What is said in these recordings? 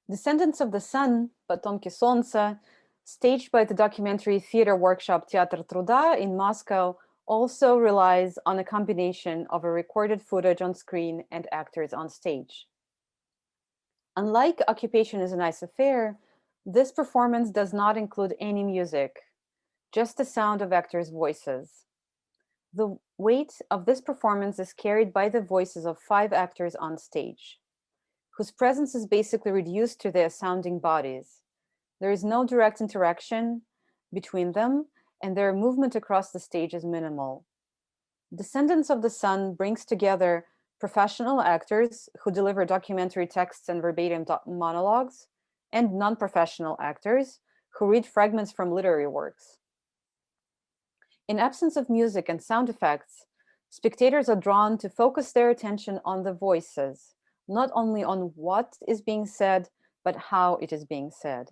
Descendants of the Sun, Потомки солнца, staged by the documentary theater workshop Театр Труда in Moscow, also relies on a combination of a recorded footage on screen and actors on stage. Unlike Occupation is a Nice Affair, this performance does not include any music, just the sound of actors' voices. The weight of this performance is carried by the voices of 5 actors on stage, whose presence is basically reduced to their sounding bodies. There is no direct interaction between them, and their movement across the stage is minimal. Descendants of the Sun brings together professional actors who deliver documentary texts and verbatim monologues, and non-professional actors who read fragments from literary works. In absence of music and sound effects, spectators are drawn to focus their attention on the voices, not only on what is being said, but how it is being said,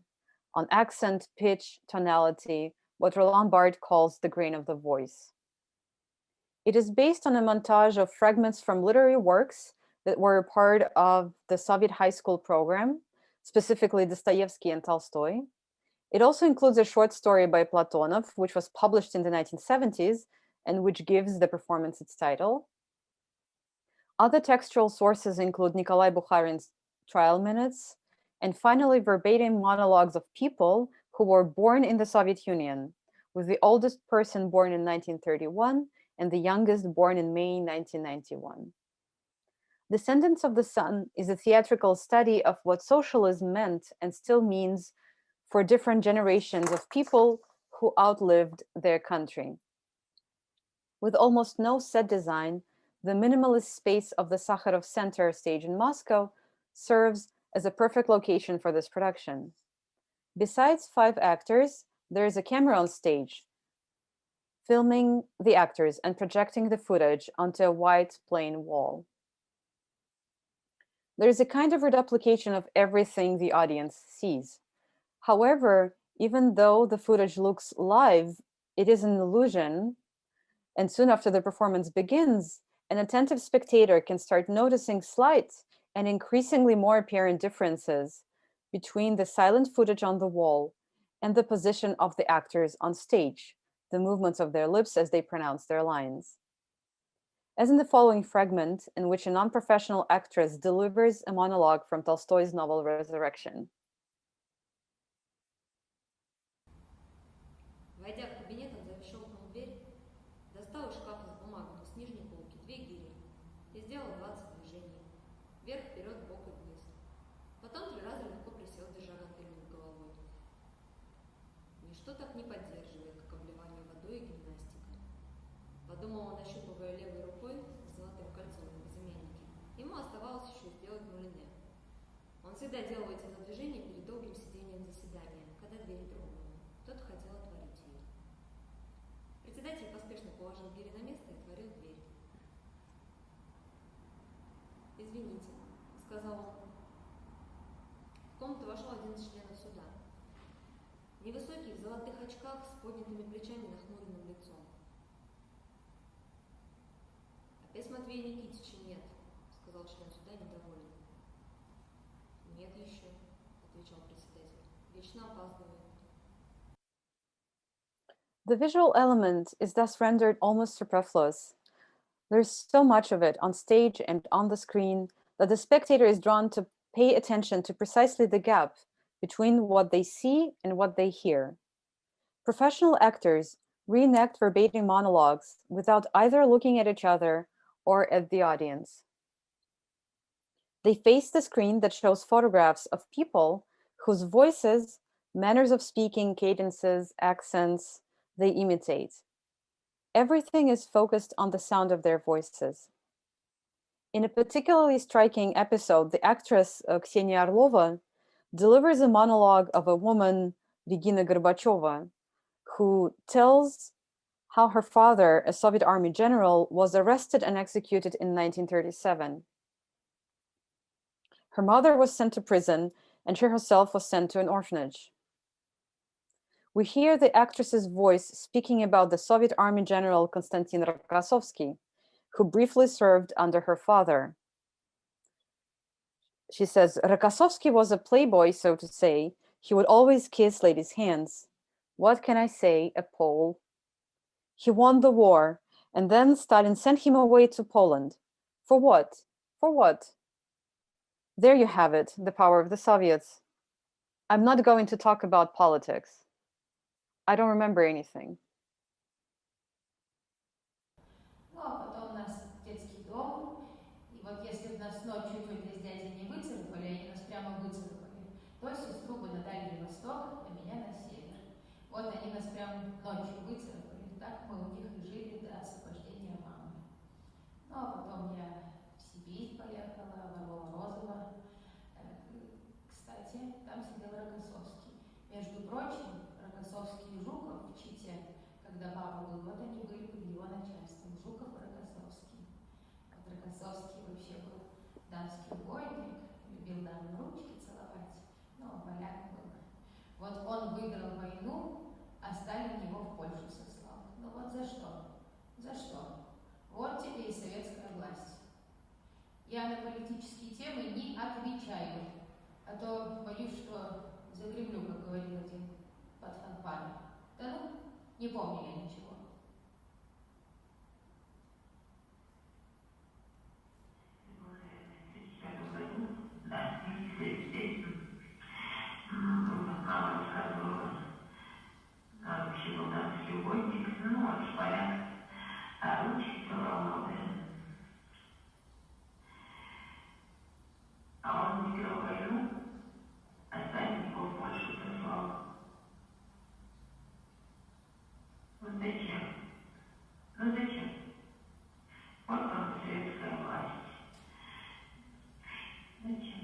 on accent, pitch, tonality, what Roland Barthes calls the grain of the voice. It is based on a montage of fragments from literary works that were part of the Soviet high school program, specifically Dostoevsky and Tolstoy. It also includes a short story by Platonov, which was published in the 1970s and which gives the performance its title. Other textual sources include Nikolai Bukharin's trial minutes, and finally verbatim monologues of people who were born in the Soviet Union, with the oldest person born in 1931 and the youngest born in May 1991. Descendants of the Sun is a theatrical study of what socialism meant and still means for different generations of people who outlived their country. With almost no set design, the minimalist space of the Sakharov Center stage in Moscow serves as a perfect location for this production. Besides 5 actors, there is a camera on stage, filming the actors and projecting the footage onto a white plain wall. There is a kind of reduplication of everything the audience sees. However, even though the footage looks live, it is an illusion, and soon after the performance begins, an attentive spectator can start noticing slight and increasingly more apparent differences between the silent footage on the wall and the position of the actors on stage, the movements of their lips as they pronounce their lines. As in the following fragment, in which a non-professional actress delivers a monologue from Tolstoy's novel Resurrection. Войдя в кабинет, он защелкнул дверь, достал из шкафа с бумагами с нижней полки 2 гири и сделал 20 движений. Вверх, вперед, бок и вниз. Потом 3 раза легко присел, держа гантель над головой. Ничто так не поддерживает, как обливание водой и гимнастика. Подумал он, ощупывая левой рукой золотым кольцом на безымяннике. Ему оставалось еще сделать мулине. Он всегда делал эти движения перед долгим сидением заседания, когда дверь дрогнула. Кто-то хотел отворить ее. Председатель поспешно положил гири на место и отворил дверь. «Извините», — сказал он. В комнату вошел один из членов суда. Невысокий, в золотых очках, с поднятыми плечами и нахмуренным лицом. «Опять Матвея Никитича нет», — сказал член суда недовольно. «Нет еще», — отвечал председатель. «Вечно опаздывает». The visual element is thus rendered almost superfluous. There's so much of it on stage and on the screen that the spectator is drawn to pay attention to precisely the gap between what they see and what they hear. Professional actors reenact verbatim monologues without either looking at each other or at the audience. They face the screen that shows photographs of people whose voices, manners of speaking, cadences, accents, they imitate. Everything is focused on the sound of their voices. In a particularly striking episode, the actress Ksenia Orlova delivers a monologue of a woman, Regina Gorbacheva, who tells how her father, a Soviet army general, was arrested and executed in 1937. Her mother was sent to prison, and she herself was sent to an orphanage. We hear the actress's voice speaking about the Soviet army general Konstantin Rokossovsky, who briefly served under her father. She says, Rokossovsky was a playboy, so to say. He would always kiss ladies' hands. What can I say, a Pole? He won the war, and then Stalin sent him away to Poland. For what? For what? There you have it, the power of the Soviets. I'm not going to talk about politics. I don't remember anything. Ну, а потом у нас детский дом. И вот если бы нас ночью тетя с дядей не выцарапали, они нас прямо выцарапали, то сестру бы на Дальний Восток, а меня на север. Вот они нас прям ночью выцарапали. Так мы у них и жили до освобождения мамы. Ну, а потом я в Сибирь поехала, в Орлово-Розово. Кстати, там сидел Рокоссовский. Между прочим, Рокоссовский и Жуков в Чите, когда папа был, вот они были под его начальством. Жуков и Рокоссовский. Вот Рокоссовский вообще был дамский войник, любил дамы ручки целовать, но поляк был. Вот он выиграл войну, а Сталин его в Польшу сослал. Ну вот за что? За что? Вот тебе и советская власть. Я на политические темы не отвечаю, а то боюсь, что загремлю, как говорил один под фанфары. Да ну, не помню я ничего. Мама рассказывала, вообще был дамский войник, ну, вот поляк, а ручки целовал много. А он выиграл войну, а Сталин его в Польшу сослал. Вот зачем? Ну зачем? Вот вам советская власть. Зачем?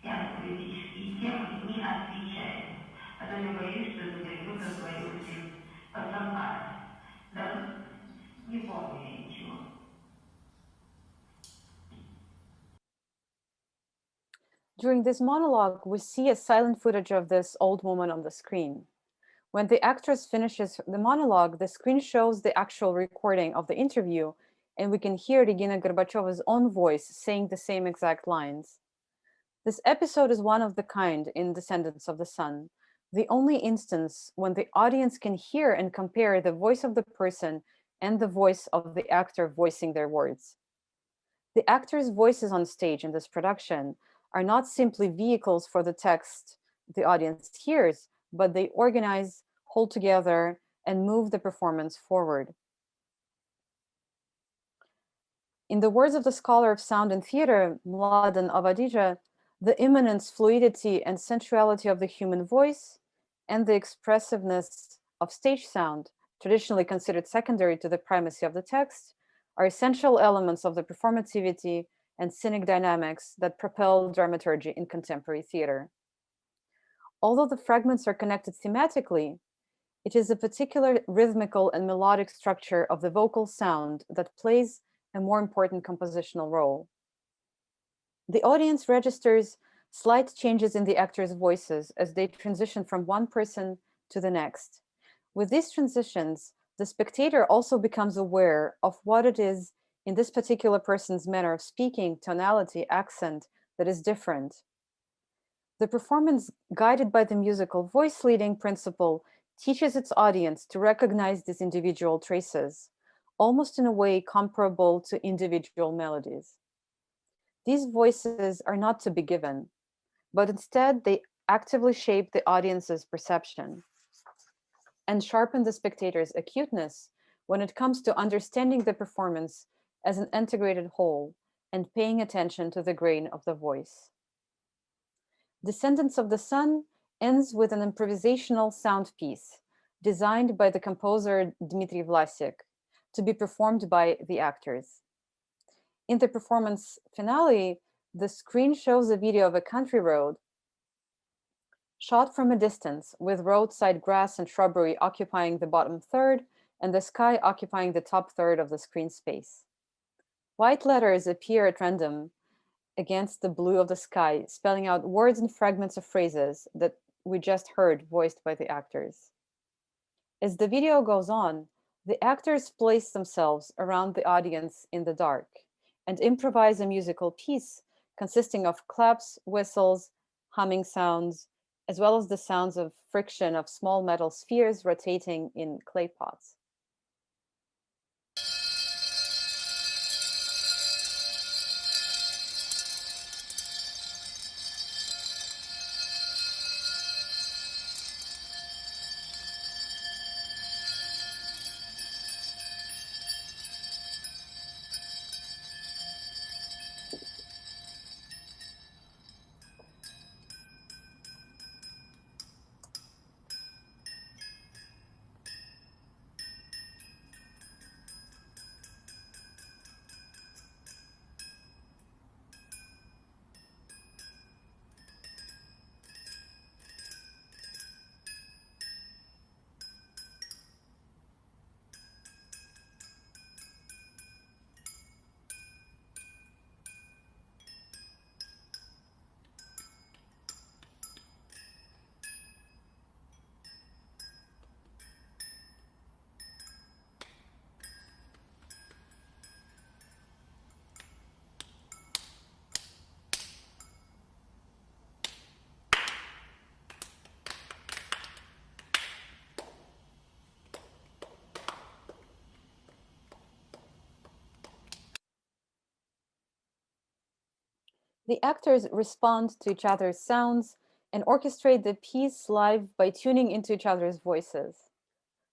Я на политические темы не отвечаю, а то я боюсь, что загремлю, как говорил один пацанка. Да? Не помню я ничего. During this monologue, we see a silent footage of this old woman on the screen. When the actress finishes the monologue, the screen shows the actual recording of the interview, and we can hear Regina Gorbacheva's own voice saying the same exact lines. This episode is one of the kind in Descendants of the Sun, the only instance when the audience can hear and compare the voice of the person and the voice of the actor voicing their words. The actors' voices on stage in this production are not simply vehicles for the text the audience hears, but they organize, hold together, and move the performance forward. In the words of the scholar of sound and theater, Mladen Avadija, the immanence, fluidity, and sensuality of the human voice and the expressiveness of stage sound, traditionally considered secondary to the primacy of the text, are essential elements of the performativity and scenic dynamics that propel dramaturgy in contemporary theater. Although the fragments are connected thematically, it is a particular rhythmical and melodic structure of the vocal sound that plays a more important compositional role. The audience registers slight changes in the actors' voices as they transition from one person to the next. With these transitions, the spectator also becomes aware of what it is in this particular person's manner of speaking, tonality, accent that is different. The performance, guided by the musical voice leading principle, teaches its audience to recognize these individual traces, almost in a way comparable to individual melodies. These voices are not to be given, but instead they actively shape the audience's perception and sharpen the spectator's acuteness when it comes to understanding the performance as an integrated whole and paying attention to the grain of the voice. Descendants of the Sun ends with an improvisational sound piece designed by the composer Dmitry Vlasik to be performed by the actors. In the performance finale, the screen shows a video of a country road shot from a distance, with roadside grass and shrubbery occupying the bottom third and the sky occupying the top third of the screen space. White letters appear at random against the blue of the sky, spelling out words and fragments of phrases that we just heard voiced by the actors. As the video goes on, the actors place themselves around the audience in the dark and improvise a musical piece consisting of claps, whistles, humming sounds, as well as the sounds of friction of small metal spheres rotating in clay pots. The actors respond to each other's sounds and orchestrate the piece live by tuning into each other's voices.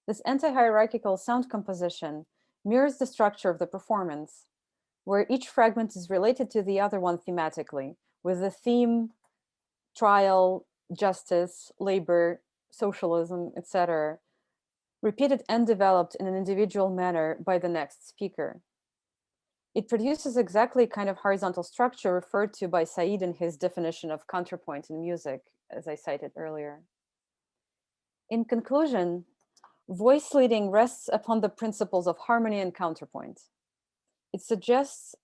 This anti-hierarchical sound composition mirrors the structure of the performance, where each fragment is related to the other one thematically, with the theme, trial, justice, labor, socialism, etc., repeated and developed in an individual manner by the next speaker. It produces exactly a kind of horizontal structure referred to by Said in his definition of counterpoint in music, as I cited earlier. In conclusion, voice leading rests upon the principles of harmony and counterpoint. It suggests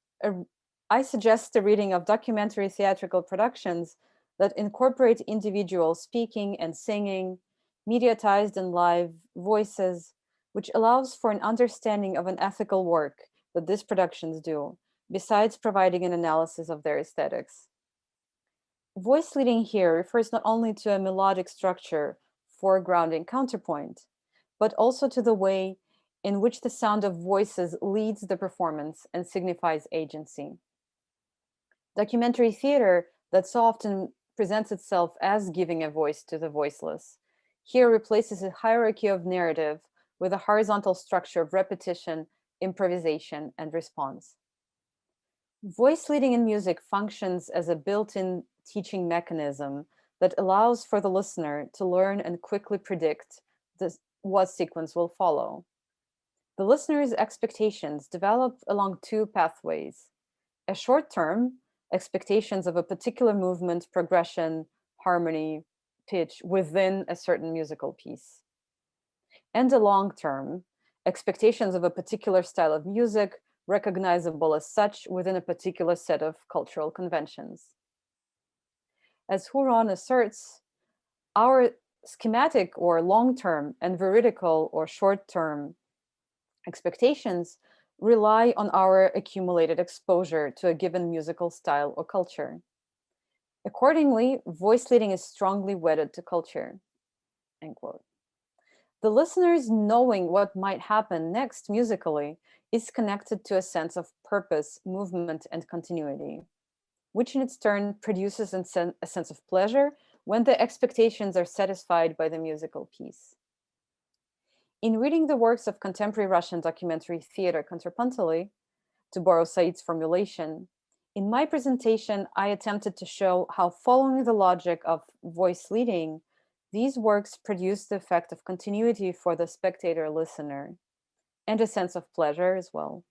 I suggest the reading of documentary theatrical productions that incorporate individual speaking and singing, mediatized and live voices, which allows for an understanding of an ethical work that these productions do, besides providing an analysis of their aesthetics. Voice leading here refers not only to a melodic structure, foregrounding counterpoint, but also to the way in which the sound of voices leads the performance and signifies agency. Documentary theater that so often presents itself as giving a voice to the voiceless, here replaces a hierarchy of narrative with a horizontal structure of repetition, improvisation, and response. Voice leading in music functions as a built-in teaching mechanism that allows for the listener to learn and quickly predict what sequence will follow. The listener's expectations develop along two pathways. A short-term, expectations of a particular movement, progression, harmony, pitch within a certain musical piece. And a long-term, expectations of a particular style of music, recognizable as such within a particular set of cultural conventions. As Huron asserts, our schematic or long-term and veridical or short-term expectations rely on our accumulated exposure to a given musical style or culture. Accordingly, voice leading is strongly wedded to culture, end quote. The listener's knowing what might happen next musically is connected to a sense of purpose, movement, and continuity, which in its turn produces a sense of pleasure when the expectations are satisfied by the musical piece. In reading the works of contemporary Russian documentary theater contrapuntally, to borrow Said's formulation, in my presentation, I attempted to show how, following the logic of voice leading, these works produce the effect of continuity for the spectator listener, and a sense of pleasure as well.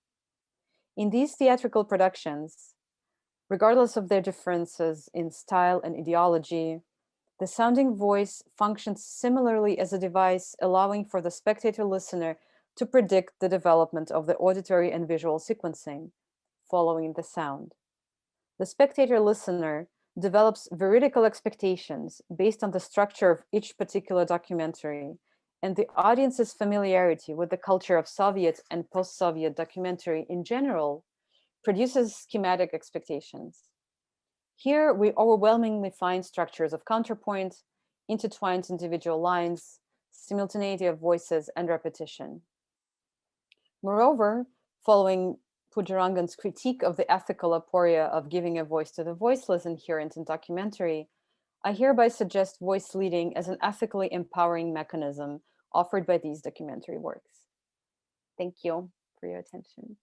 In these theatrical productions, regardless of their differences in style and ideology, the sounding voice functions similarly as a device allowing for the spectator listener to predict the development of the auditory and visual sequencing following the sound. The spectator listener develops veridical expectations based on the structure of each particular documentary and the audience's familiarity with the culture of Soviet and post-Soviet documentary in general produces schematic expectations. Here, we overwhelmingly find structures of counterpoint, intertwined individual lines, simultaneity of voices, and repetition. Moreover, following Pujarangan's critique of the ethical aporia of giving a voice to the voiceless inherent in documentary, I hereby suggest voice leading as an ethically empowering mechanism offered by these documentary works. Thank you for your attention.